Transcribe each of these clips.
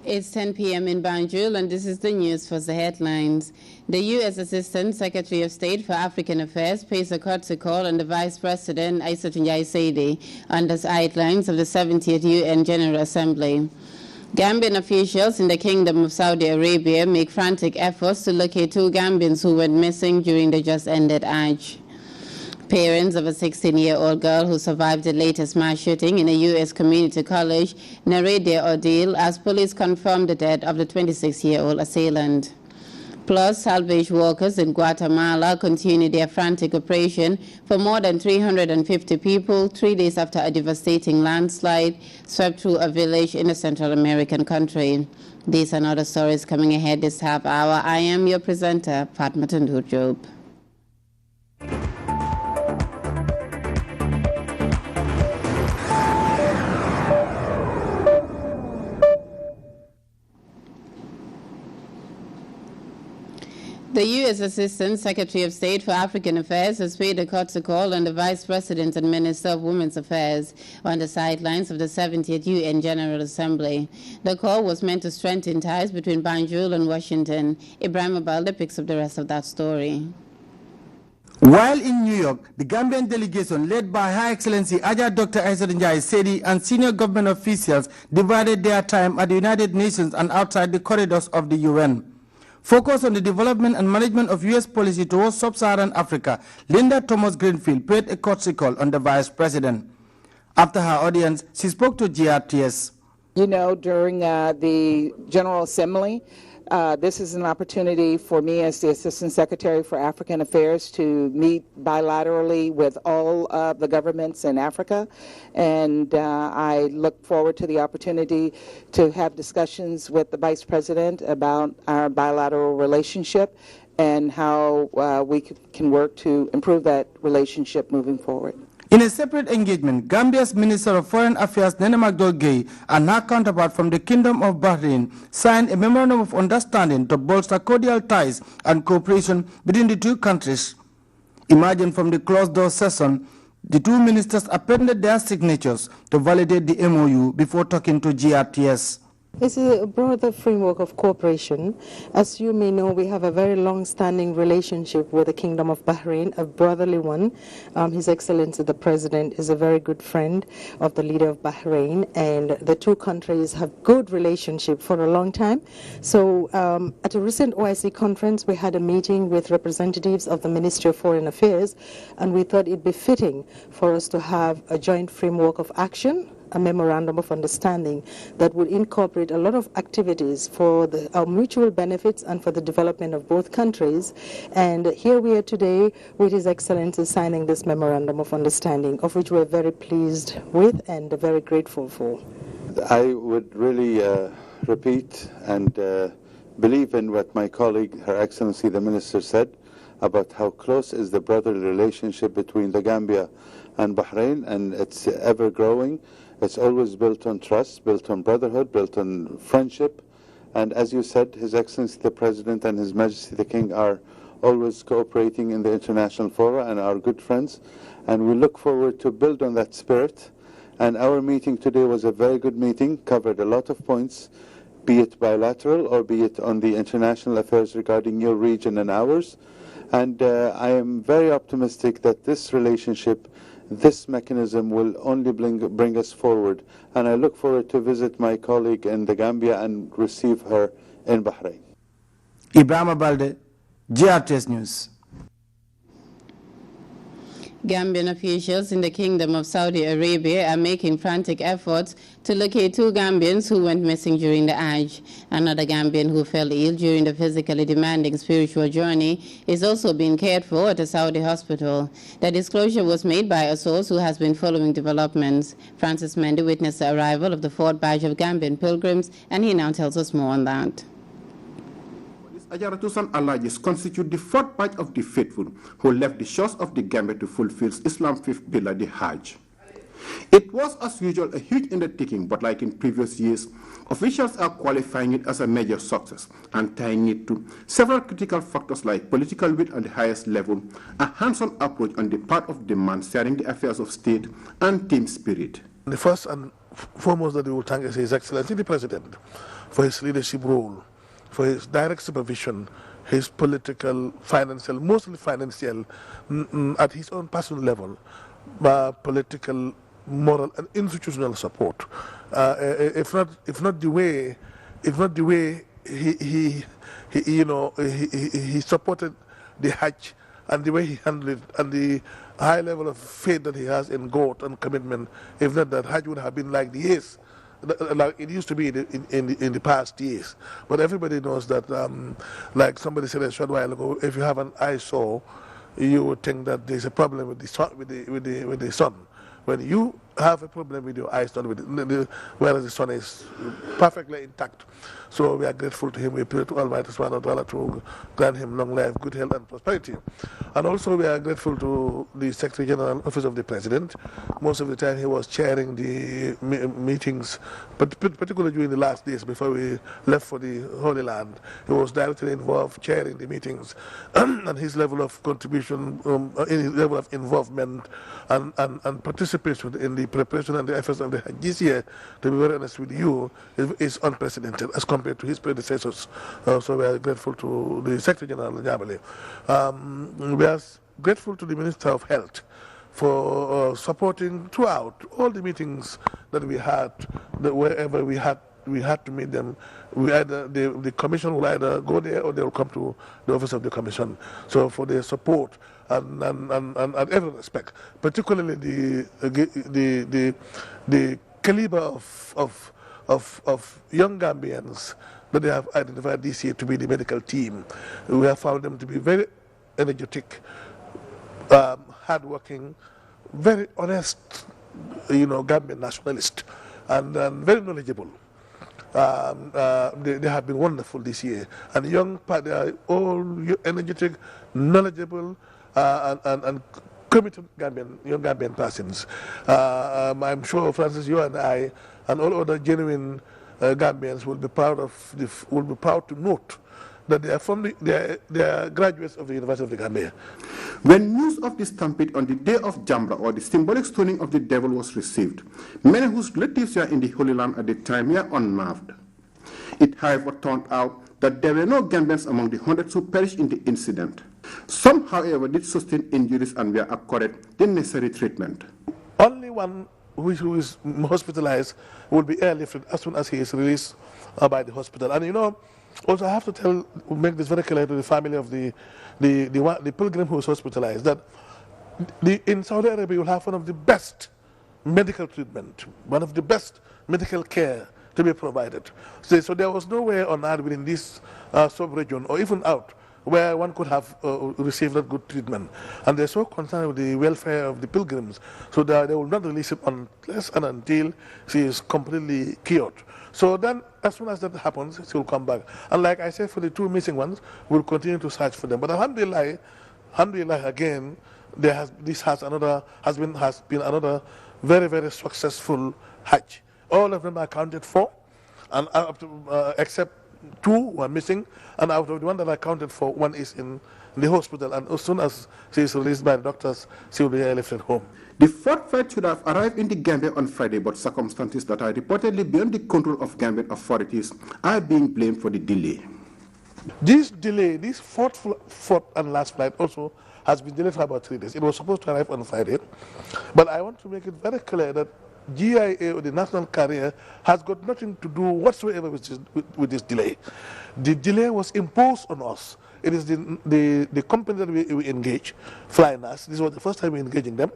It's 10 p.m. in Banjul, and this is the news for the headlines. The U.S. Assistant Secretary of State for African Affairs pays a courtesy call on the Vice President, Aissatou Njie Saidi, on the sidelines of the 70th UN General Assembly. Gambian officials in the Kingdom of Saudi Arabia make frantic efforts to locate 2 Gambians who went missing during the just-ended Hajj. Parents of a 16-year-old girl who survived the latest mass shooting in a U.S. community college narrate their ordeal as police confirmed the death of the 26-year-old assailant. Plus, salvage workers in Guatemala continue their frantic operation for more than 350 people 3 days after a devastating landslide swept through a village in a Central American country. These and other stories coming ahead this half hour. I am your presenter, FATOUMATA JOBE. The U.S. Assistant Secretary of State for African Affairs has paid a courtesy call on the Vice President and Minister of Women's Affairs on the sidelines of the 70th UN General Assembly. The call was meant to strengthen ties between Banjul and Washington. Ibrahim Balde picks up the rest of that story. While in New York, the Gambian delegation led by Her Excellency Ajah Dr. Aissatou Njie Saidi and senior government officials divided their time at the United Nations and outside the corridors of the UN. Focused on the development and management of U.S. policy towards sub-Saharan Africa, Linda Thomas Greenfield paid a courtesy call on the Vice President. After her audience, she spoke to GRTS. You know, during the General Assembly, this is an opportunity for me as the Assistant Secretary for African Affairs to meet bilaterally with all of the governments in Africa, and I look forward to the opportunity to have discussions with the Vice President about our bilateral relationship and how we can work to improve that relationship moving forward. In a separate engagement, Gambia's Minister of Foreign Affairs Nene McDowell-Gueye and her counterpart from the Kingdom of Bahrain signed a memorandum of understanding to bolster cordial ties and cooperation between the 2 countries. Emerging from the closed-door session, the 2 ministers appended their signatures to validate the MOU before talking to GRTS. It's a broader framework of cooperation. As you may know, we have a very long-standing relationship with the Kingdom of Bahrain, a brotherly one. His Excellency the President is a very good friend of the leader of Bahrain, and the 2 countries have good relationship for a long time. So at a recent OIC conference, we had a meeting with representatives of the Ministry of Foreign Affairs, and we thought it'd be fitting for us to have a joint framework of action, a memorandum of understanding that would incorporate a lot of activities for our mutual benefits and for the development of both countries. And here we are today with His Excellency signing this memorandum of understanding, of which we're very pleased with and very grateful for. I would really repeat and believe in what my colleague, Her Excellency the Minister, said about how close is the brotherly relationship between the Gambia and Bahrain, and it's ever growing. It's always built on trust, built on brotherhood, built on friendship. And as you said, His Excellency the President and His Majesty the King are always cooperating in the international fora and are good friends. And we look forward to build on that spirit. And our meeting today was a very good meeting, covered a lot of points, be it bilateral or be it on the international affairs regarding your region and ours. And I am very optimistic that this relationship, this mechanism will only bring us forward, and I look forward to visit my colleague in the Gambia and receive her in Bahrain. Ibrahim Balde, GRTS News. Gambian officials in the Kingdom of Saudi Arabia are making frantic efforts to locate 2 Gambians who went missing during the Hajj. Another Gambian who fell ill during the physically demanding spiritual journey is also being cared for at a Saudi hospital. The disclosure was made by a source who has been following developments. Francis Mendy witnessed the arrival of the 4th batch of Gambian pilgrims, and he now tells us more on that. Ajaratusan Alajis constitute the 4th batch of the faithful who left the shores of the Gambia to fulfill Islam's 5th pillar, the Hajj. It was, as usual, a huge undertaking, but like in previous years, officials are qualifying it as a major success and tying it to several critical factors like political will at the highest level, a hands-on approach on the part of the man steering the affairs of state, and team spirit. The first and foremost that we will thank His Excellency the President for his leadership role, for his direct supervision, his political, financial, mostly financial, at his own personal level, political, moral, and institutional support. If not the way he supported the Hajj and the way he handled it and the high level of faith that he has in God and commitment, if not that, Hajj would have been like the years, like it used to be in the past years. But everybody knows that, like somebody said a short while ago, if you have an eyesore, you would think that there's a problem with the sun, When you have a problem with your eyes, not with whereas the sun is perfectly intact. So we are grateful to him. We pray to Almighty Subhanahu wa Ta'ala to grant him long life, good health, and prosperity. And also we are grateful to the Secretary General Office of the President. Most of the time he was chairing the meetings, but particularly during the last days before we left for the Holy Land. He was directly involved chairing the meetings, and his level of contribution, his level of involvement and participation in the preparation and the efforts of the Hajj this year, to be very honest with you, is unprecedented as compared to his predecessors. So we are grateful to the Secretary General Nyabale. We are grateful to the Minister of Health for supporting throughout all the meetings that we had, that wherever we had to meet them. We either the commission will either go there or they will come to the office of the commission. So for their support and every respect, particularly the caliber of young Gambians that they have identified this year to be the medical team. We have found them to be very energetic, hardworking, very honest, Gambian nationalist, and very knowledgeable. They have been wonderful this year, and they are all energetic, knowledgeable, and committed young Gambian persons. I'm sure, Francis, you and I, and all other genuine Gambians will be proud to note that they are graduates of the University of the Gambia. When news of the stampede on the day of Jamra, or the symbolic stoning of the devil, was received, many whose relatives were in the Holy Land at the time were unnerved. It, however, turned out that there were no Gambians among the hundreds who perished in the incident. Some, however, did sustain injuries and were accorded the necessary treatment. Only one who is hospitalized will be airlifted as soon as he is released by the hospital. And also I have to make this very clear to the family of the pilgrim who is hospitalized, that in Saudi Arabia you will have one of the best medical treatment, one of the best medical care to be provided. So there was nowhere on earth within this sub-region or even out where one could have received that good treatment. And they're so concerned with the welfare of the pilgrims, so that they will not release him unless and until she is completely cured. So then, as soon as that happens, she will come back. And like I said, for the two missing ones, we'll continue to search for them. But alhamdulillah, again, this has been another very, very successful Hajj. All of them are accounted for, and except two were missing, and out of the one that I counted for, one is in the hospital, and as soon as she is released by the doctors, she will be lifted home. The fourth flight should have arrived in the Gambia on Friday, but circumstances that are reportedly beyond the control of Gambian authorities are being blamed for the delay. This delay, this fourth and last flight also has been delayed for about 3 days. It was supposed to arrive on Friday, but I want to make it very clear that GIA, or the national carrier, has got nothing to do whatsoever with this delay. The delay was imposed on us. It is the company that we engage, flying us. This was the first time we're engaging them.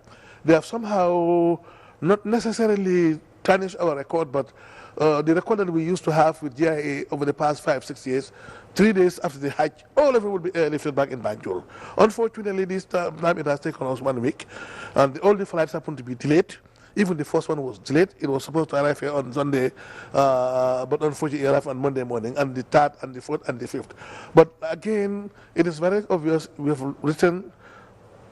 They have somehow not necessarily tarnished our record, but the record that we used to have with GIA over the past 5-6 years, 3 days after the Hajj, all of it will be airlifted back in Banjul. Unfortunately, this time it has taken us 1 week, and all the flights happen to be delayed. Even the first one was delayed. It was supposed to arrive here on Sunday, but unfortunately it arrived on Monday morning, and the third and the fourth and the fifth. But again, it is very obvious. We have written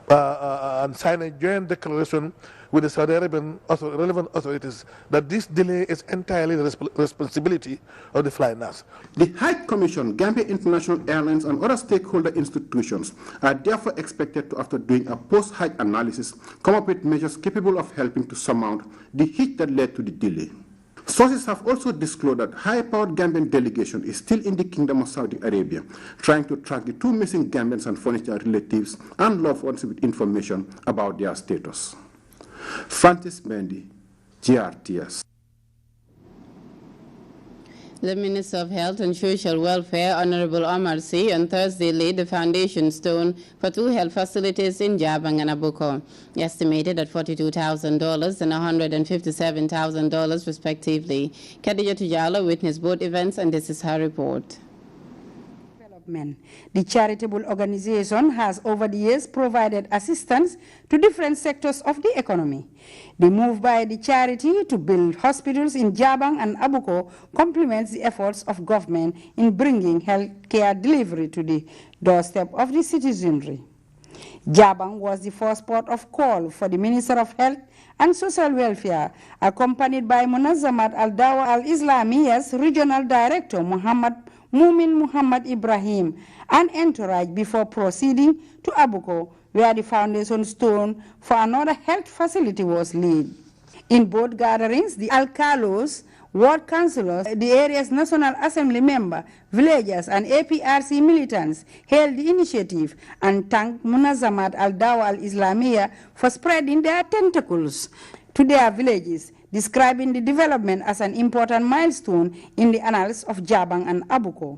and sign a joint declaration with the Saudi Arabian relevant authorities that this delay is entirely the responsibility of the flying nurse. The Hajj Commission, Gambia International Airlines, and other stakeholder institutions are therefore expected to, after doing a post-Hajj analysis, come up with measures capable of helping to surmount the hitch that led to the delay. Sources have also disclosed that high-powered Gambian delegation is still in the Kingdom of Saudi Arabia, trying to track the 2 missing Gambians and furniture relatives and loved ones with information about their status. Francis Mendy, GRTS. The Minister of Health and Social Welfare, Honorable Omar Sy, on Thursday laid the foundation stone for 2 health facilities in Jabang and Abuko, estimated at $42,000 and $157,000 respectively. Khadija Tujala witnessed both events, and this is her report. The charitable organization has over the years provided assistance to different sectors of the economy. The move by the charity to build hospitals in Jabang and Abuko complements the efforts of government in bringing health care delivery to the doorstep of the citizenry. Jabang was the first port of call for the Minister of Health and Social Welfare, accompanied by Munazamat Al-Dawa Al-Islamiya's Regional Director Muhammad Ibrahim, and entourage before proceeding to Abuko, where the foundation stone for another health facility was laid. In both gatherings, the alcalos, ward councillors, the area's National Assembly member, villagers, and APRC militants hailed the initiative and thanked Munazamat Al-Dawa Al-Islamiya for spreading their tentacles to their villages, describing the development as an important milestone in the annals of Jabang and Abuko.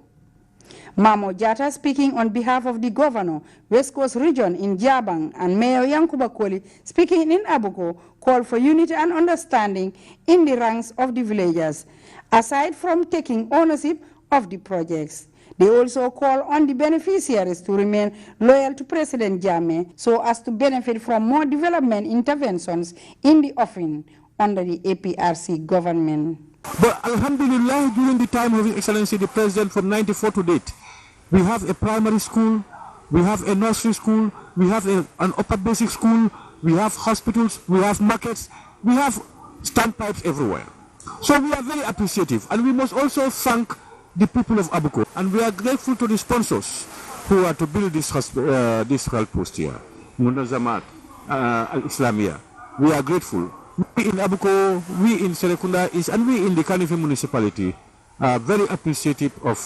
Mamo Jata, speaking on behalf of the governor, West Coast region in Jabang, and Mayor Yankuba Koli, speaking in Abuko, called for unity and understanding in the ranks of the villagers, aside from taking ownership of the projects. They also call on the beneficiaries to remain loyal to President Jammeh so as to benefit from more development interventions in the offing under the APRC government. But Alhamdulillah, during the time of His Excellency the President from '94 to date, we have a primary school, we have a nursery school, we have an upper basic school, we have hospitals, we have markets, we have standpipes everywhere. So we are very appreciative, and we must also thank the people of Abuko, and we are grateful to the sponsors who are to build this health post here, Munazamat Al-Islamiya. We are grateful. We in Abuko, we in Serekunda East, and we in the Kanifi municipality are very appreciative of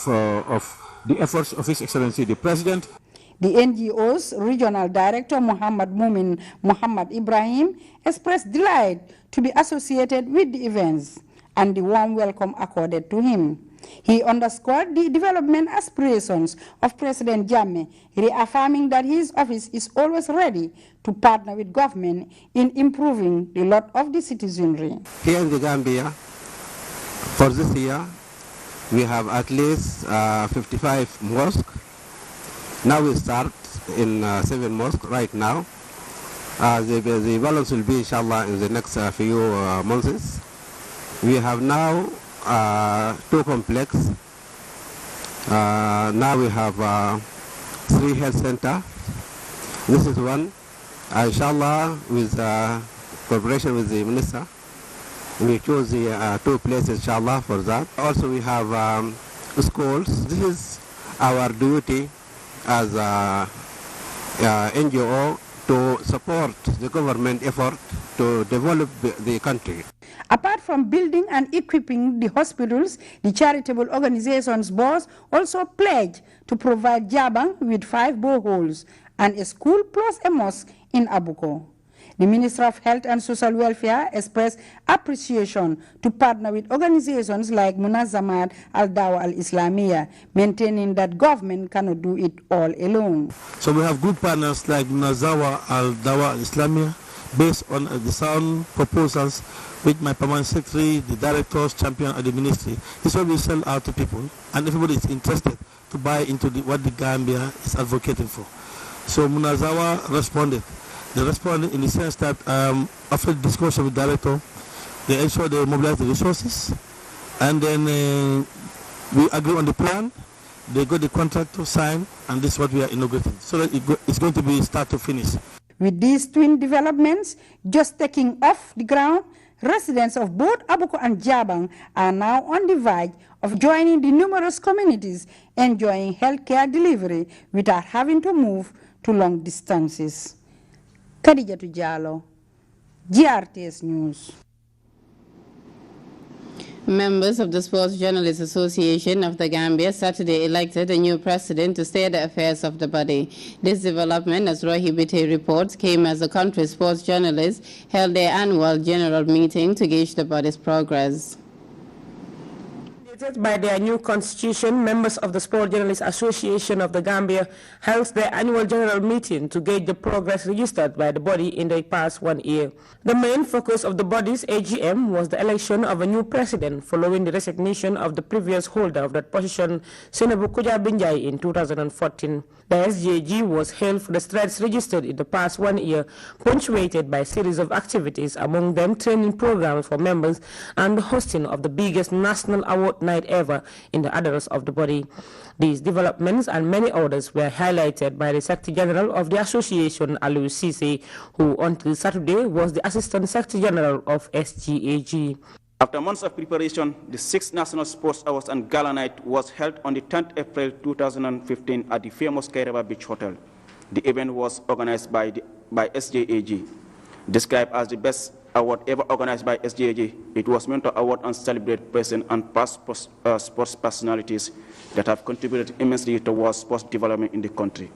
the efforts of His Excellency the President. The NGO's Regional Director Muhammad Ibrahim expressed delight to be associated with the events and the warm welcome accorded to him. He underscored the development aspirations of President Jammeh, reaffirming that his office is always ready to partner with government in improving the lot of the citizenry. Here in the Gambia, for this year, we have at least 55 mosques. Now we start in 7 mosques right now. The balance will be, inshallah, in the next few months. We have now 2 complexes. Now we have 3 health centers. This is one. Inshallah, with cooperation with the minister, we chose the 2 places, inshallah, for that. Also, we have schools. This is our duty as NGO to support the government effort to develop the country. Apart from building and equipping the hospitals, the charitable organization's boss also pledged to provide Jabang with 5 boreholes and a school plus a mosque in Abuko. The Minister of Health and Social Welfare expressed appreciation to partner with organizations like Munazamat Al-Dawa Al-Islamiya, maintaining that government cannot do it all alone. So we have good partners like Munazawa Al-Dawa Al-Islamiya, based on the sound proposals which my permanent secretary, the directors, champion at the ministry. This is what we sell out to people, and everybody is interested to buy into what the Gambia is advocating for. So Munazawa responded. They responded in the sense that after the discussion with the director, they ensure they mobilize the resources, and then we agree on the plan. They got the contract to sign, and this is what we are inaugurating. So that it's going to be start to finish. With these twin developments just taking off the ground, residents of both Abuko and Jabang are now on the verge of joining the numerous communities enjoying healthcare delivery without having to move to long distances. Khadijatu Jallow, GRTS News. Members of the Sports Journalists Association of the Gambia Saturday elected a new president to steer the affairs of the body. This development, as Rohi Bitey reports, came as the country's sports journalists held their annual general meeting to gauge the body's progress. By their new constitution, members of the Sport Journalists Association of the Gambia held their annual general meeting to gauge the progress registered by the body in the past 1 year. The main focus of the body's AGM was the election of a new president following the resignation of the previous holder of that position, Senabu Kuja Binjai, in 2014. The SJG was hailed for the strides registered in the past 1 year, punctuated by a series of activities, among them training programs for members and the hosting of the biggest national award night ever in the address of the body. These developments and many others were highlighted by the Secretary General of the Association, Aliou Cissé, who until Saturday was the Assistant Secretary General of SGAG. After months of preparation, the 6th National Sports Awards and Gala Night was held on the 10th April 2015 at the famous Kairaba Beach Hotel. The event was organized by SJAG. Described as the best award ever organized by SJAG, it was meant to award and celebrate present and past sports personalities that have contributed immensely towards sports development in the country.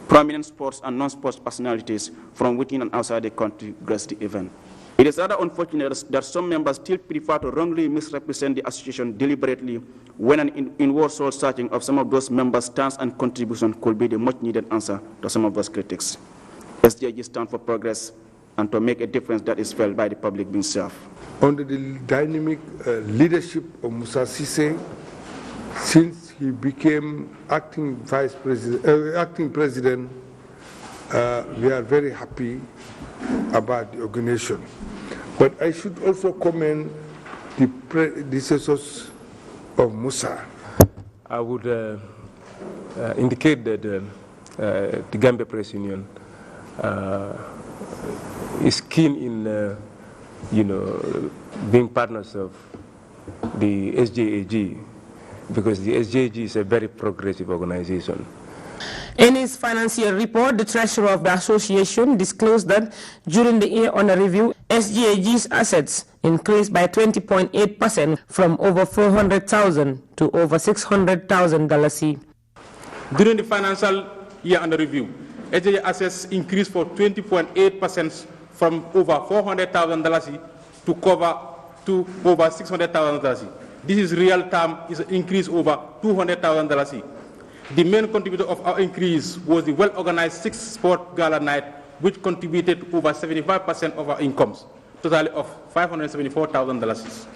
Prominent sports and non-sports personalities from within and outside the country graced the event. It is rather unfortunate that some members still prefer to wrongly misrepresent the association deliberately when an inward soul searching of some of those members' stance and contribution could be the much-needed answer to some of those critics. SJG stands for progress and to make a difference that is felt by the public being served. Under the dynamic leadership of Musa Cissé, since he became acting president, we are very happy about the organization. But I should also commend the predecessors of Musa. I would indicate that the Gambia Press Union is keen in, being partners of the SJAG, because the SJAG is a very progressive organization. In his financial report, the treasurer of the association disclosed that during the year under review, SGAG's assets increased by 20.8% from over $400,000 to over $600,000. During the financial year under review, SGAG assets increased for 20.8% from over $400,000 to over $600,000. This is real term, is an increase over $200,000. The main contributor of our increase was the well-organized 6th Sport Gala Night, which contributed to over 75% of our incomes, totally of $574,000.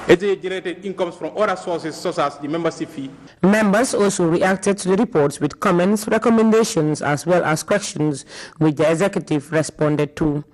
SJA generated incomes from other sources such as the membership fee. Members also reacted to the reports with comments, recommendations, as well as questions, which the executive responded to.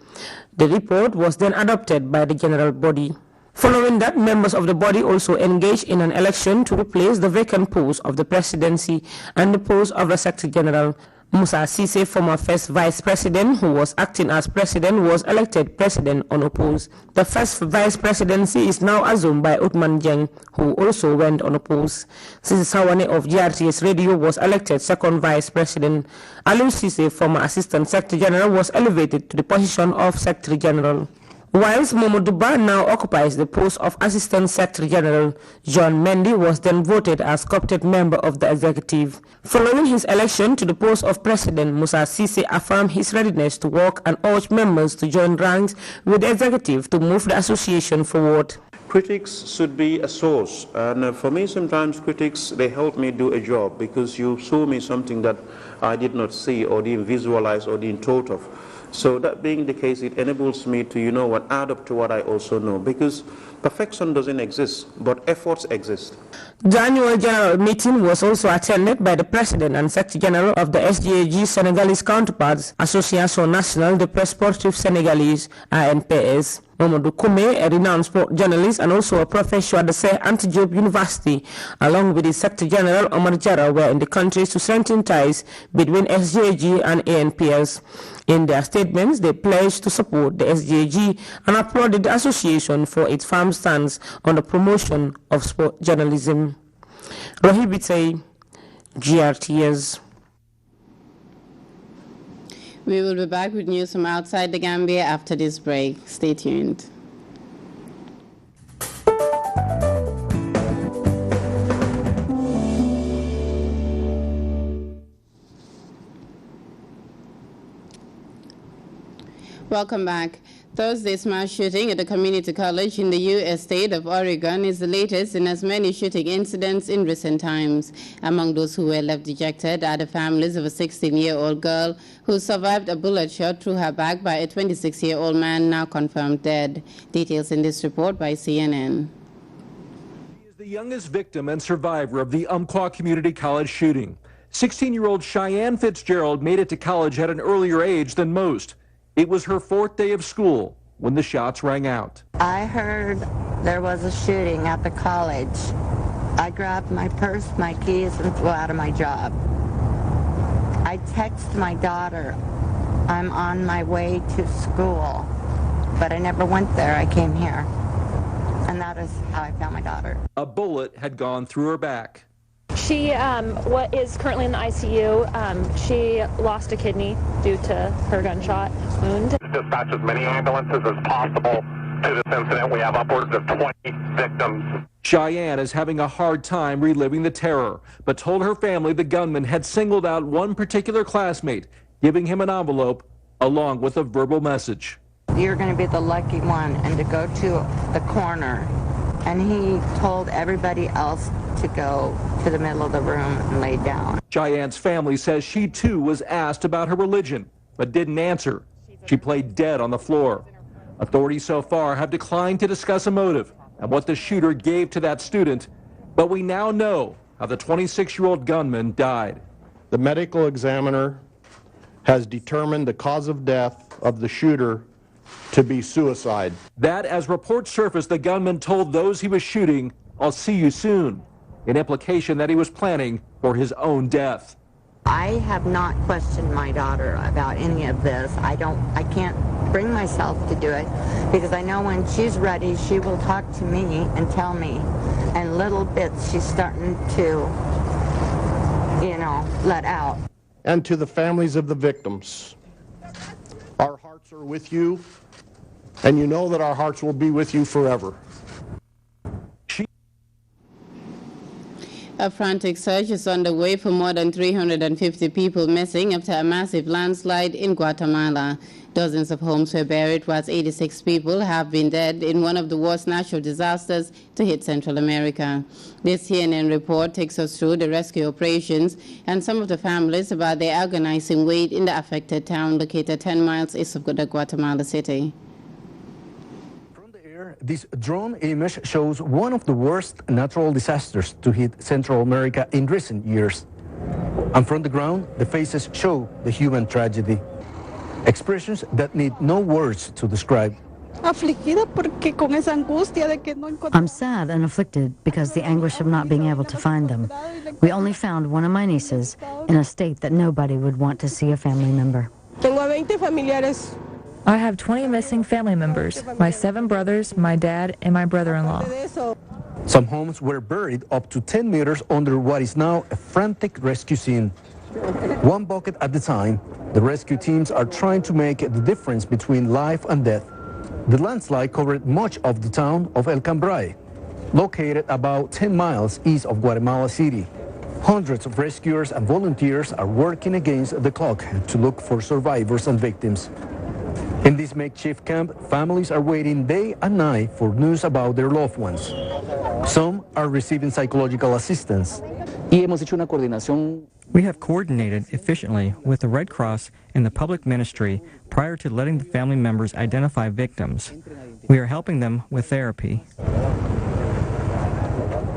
The report was then adopted by the general body. Following that, members of the body also engaged in an election to replace the vacant post of the presidency and the post of the Secretary General. Musa Cissé, former first vice president who was acting as president, was elected president unopposed. The first vice presidency is now assumed by Uthman Jeng, who also went unopposed. Sisi Sawane of GRTS Radio was elected second vice president. Aliou Cissé, former assistant secretary general, was elevated to the position of secretary general. Whilst Mamadou Ba now occupies the post of Assistant Secretary General, John Mendy was then voted as co-opted member of the executive. Following his election to the post of President, Musa Cissé affirmed his readiness to work and urged members to join ranks with the executive to move the association forward. Critics should be a source, and for me sometimes critics, they help me do a job because you show me something that I did not see or didn't visualize or didn't thought of. So that being the case, it enables me to, add up to what I also know, because perfection doesn't exist, but efforts exist. The annual general meeting was also attended by the President and Secretary General of the SGAG Senegalese counterparts, Association Nationale de Presse Sportive Senegalese, ANPS. Mamadou Koumé, a renowned sport journalist and also a professor at the Anta Diop University, along with the Secretary General Omar Jara, were in the country to strengthen ties between SGAG and ANPS. In their statements, they pledged to support the SJAG and applauded the association for its firm stance on the promotion of sport journalism. Rohibite, GRTS. We will be back with news from outside the Gambia after this break. Stay tuned. Welcome back. Thursday's mass shooting at a community college in the U.S. state of Oregon is the latest in as many shooting incidents in recent times. Among those who were left dejected are the families of a 16-year-old girl who survived a bullet shot through her back by a 26-year-old man now confirmed dead. Details in this report by CNN. She is the youngest victim and survivor of the Umpqua Community College shooting. 16-year-old Cheyenne Fitzgerald made it to college at an earlier age than most. It was her 4th day of school when the shots rang out. I heard there was a shooting at the college. I grabbed my purse, my keys, and flew out of my job. I texted my daughter, I'm on my way to school, but I never went there. I came here. And that is how I found my daughter. A bullet had gone through her back. She is currently in the ICU. She lost a kidney due to her gunshot wound. Dispatch as many ambulances as possible to this incident. We have upwards of 20 victims. Cheyenne is having a hard time reliving the terror, but told her family the gunman had singled out one particular classmate, giving him an envelope along with a verbal message. You're going to be the lucky one, and to go to the corner. And he told everybody else to go to the middle of the room and lay down. Cheyenne's family says she too was asked about her religion, but didn't answer. She played dead on the floor. Authorities so far have declined to discuss a motive and what the shooter gave to that student, but we now know how the 26-year-old gunman died. The medical examiner has determined the cause of death of the shooter to be suicide. That, as reports surfaced, the gunman told those he was shooting, "I'll see you soon," an implication that he was planning for his own death. I have not questioned my daughter about any of this. I can't bring myself to do it because I know when she's ready, she will talk to me and tell me. And little bits she's starting to, let out. And to the families of the victims, our hearts are with you, and you know that our hearts will be with you forever. A frantic search is underway for more than 350 people missing after a massive landslide in Guatemala. Dozens of homes were buried, whilst 86 people have been dead in one of the worst natural disasters to hit Central America. This CNN report takes us through the rescue operations and some of the families about their agonizing wait in the affected town located 10 miles east of Guatemala City. This drone image shows one of the worst natural disasters to hit Central America in recent years. And from the ground, the faces show the human tragedy. Expressions that need no words to describe. I'm sad and afflicted because the anguish of not being able to find them. We only found one of my nieces in a state that nobody would want to see a family member. I have 20 missing family members, my 7 brothers, my dad, and my brother-in-law. Some homes were buried up to 10 meters under what is now a frantic rescue scene. One bucket at a time, the rescue teams are trying to make the difference between life and death. The landslide covered much of the town of El Cambray, located about 10 miles east of Guatemala City. Hundreds of rescuers and volunteers are working against the clock to look for survivors and victims. In this makeshift camp, families are waiting day and night for news about their loved ones. Some are receiving psychological assistance. We have coordinated efficiently with the Red Cross and the public ministry prior to letting the family members identify victims. We are helping them with therapy.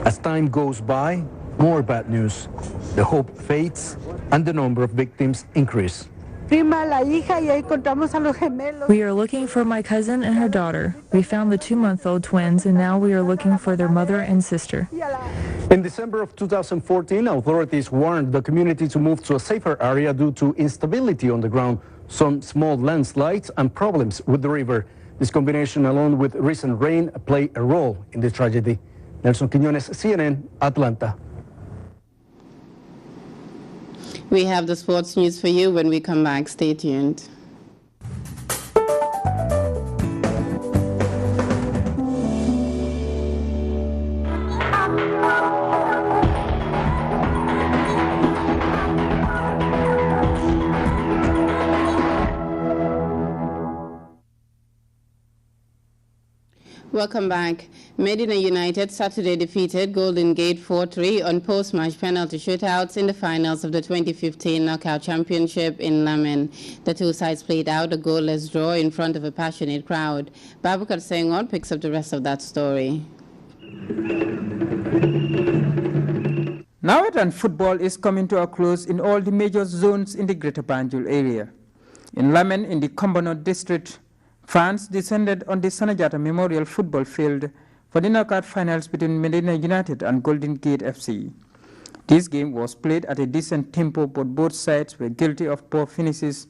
As time goes by, more bad news. The hope fades and the number of victims increase. We are looking for my cousin and her daughter. We found the 2-month-old twins, and now we are looking for their mother and sister. In December of 2014, authorities warned the community to move to a safer area due to instability on the ground. some small landslides and problems with the river. This combination, along with recent rain, play a role in the tragedy. Nelson Quiñones, CNN, Atlanta. We have the sports news for you when we come back. Stay tuned. Welcome back. Medina United Saturday defeated Golden Gate 4-3 on post-match penalty shootouts in the finals of the 2015 Knockout Championship in Lamin. The two sides played out a goalless draw in front of a passionate crowd. Babakar Senghor picks up the rest of that story. Nawetan football is coming to a close in all the major zones in the Greater Banjul area. In Lamin, in the Kombono district, fans descended on the Sanajata Memorial Football Field for the knockout finals between Medina United and Golden Gate FC. This game was played at a decent tempo, but both sides were guilty of poor finishes,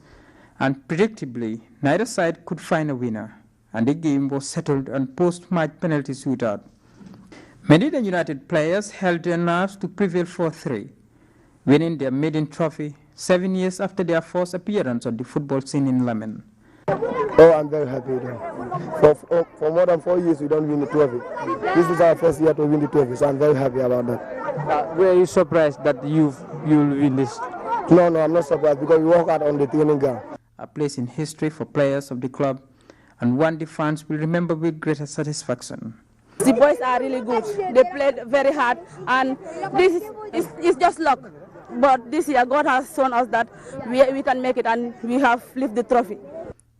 and predictably, neither side could find a winner, and the game was settled on post-match penalty shootout. Medina United players held their nerves to prevail 4-3, winning their maiden trophy 7 years after their first appearance on the football scene in Lamin. Oh, I'm very happy then. For more than 4 years, we don't win the trophy. This is our first year to win the trophy, so I'm very happy about that. Were you surprised that you'll win this? No, I'm not surprised because we work hard on the training ground. A place in history for players of the club, and one the fans will remember with greater satisfaction. The boys are really good. They played very hard, and this is just luck. But this year, God has shown us that we can make it, and we have lifted the trophy.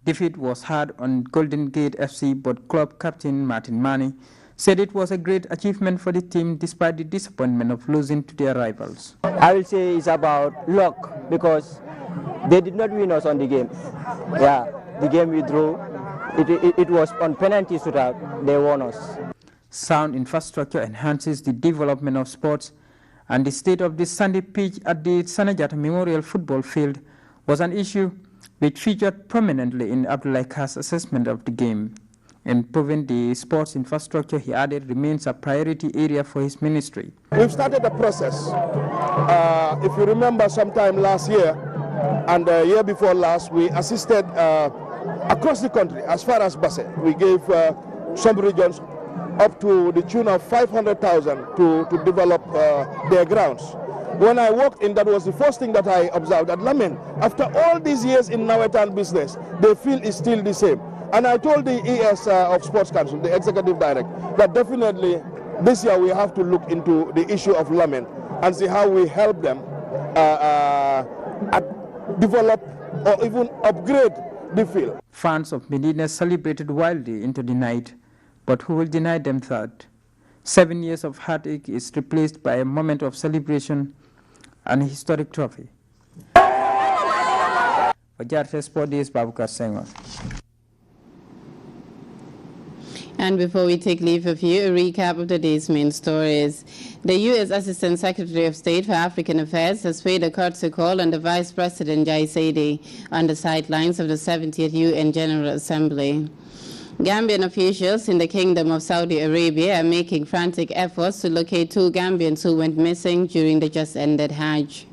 Defeat was hard on Golden Gate FC, but club captain Martin Mani said it was a great achievement for the team despite the disappointment of losing to their rivals. I will say it's about luck because they did not win us on the game. Yeah, the game we drew, it was on penalty shootout, they won us. Sound infrastructure enhances the development of sports, and the state of the sandy pitch at the Sanajata Memorial Football Field was an issue which featured prominently in Abdullah Khan's assessment of the game. Improving the sports infrastructure, he added, remains a priority area for his ministry. We've started the process. If you remember, sometime last year and the year before last, we assisted across the country as far as Basse. We gave some regions up to the tune of 500,000 to develop their grounds. When I walked in, that was the first thing that I observed at Lamin. After all these years in Nawetan business, the field is still the same. And I told the ES of Sports Council, the executive director, that definitely this year we have to look into the issue of Lamin and see how we help them develop or even upgrade the field. Fans of Medina celebrated wildly into the night, but who will deny them that? 7 years of heartache is replaced by a moment of celebration and a historic trophy. For JRT Sport, this is Babakar Senghor. And before we take leave of you, a recap of the day's main stories. The U.S. Assistant Secretary of State for African Affairs has paid a courtesy call on the Vice President Jai Saidi on the sidelines of the 70th UN General Assembly. Gambian officials in the Kingdom of Saudi Arabia are making frantic efforts to locate 2 Gambians who went missing during the just-ended Hajj.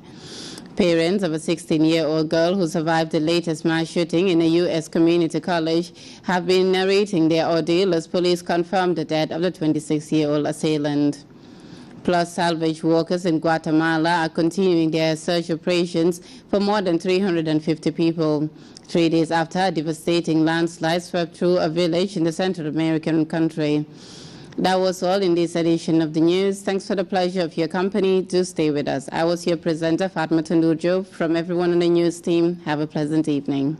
Parents of a 16-year-old girl who survived the latest mass shooting in a U.S. community college have been narrating their ordeal as police confirmed the death of the 26-year-old assailant. Plus, salvage workers in Guatemala are continuing their search operations for more than 350 people. 3 days after a devastating landslide swept through a village in the Central American country. That was all in this edition of the news. Thanks for the pleasure of your company. Do stay with us. I was your presenter, FATOUMATA. From everyone on the news team, have a pleasant evening.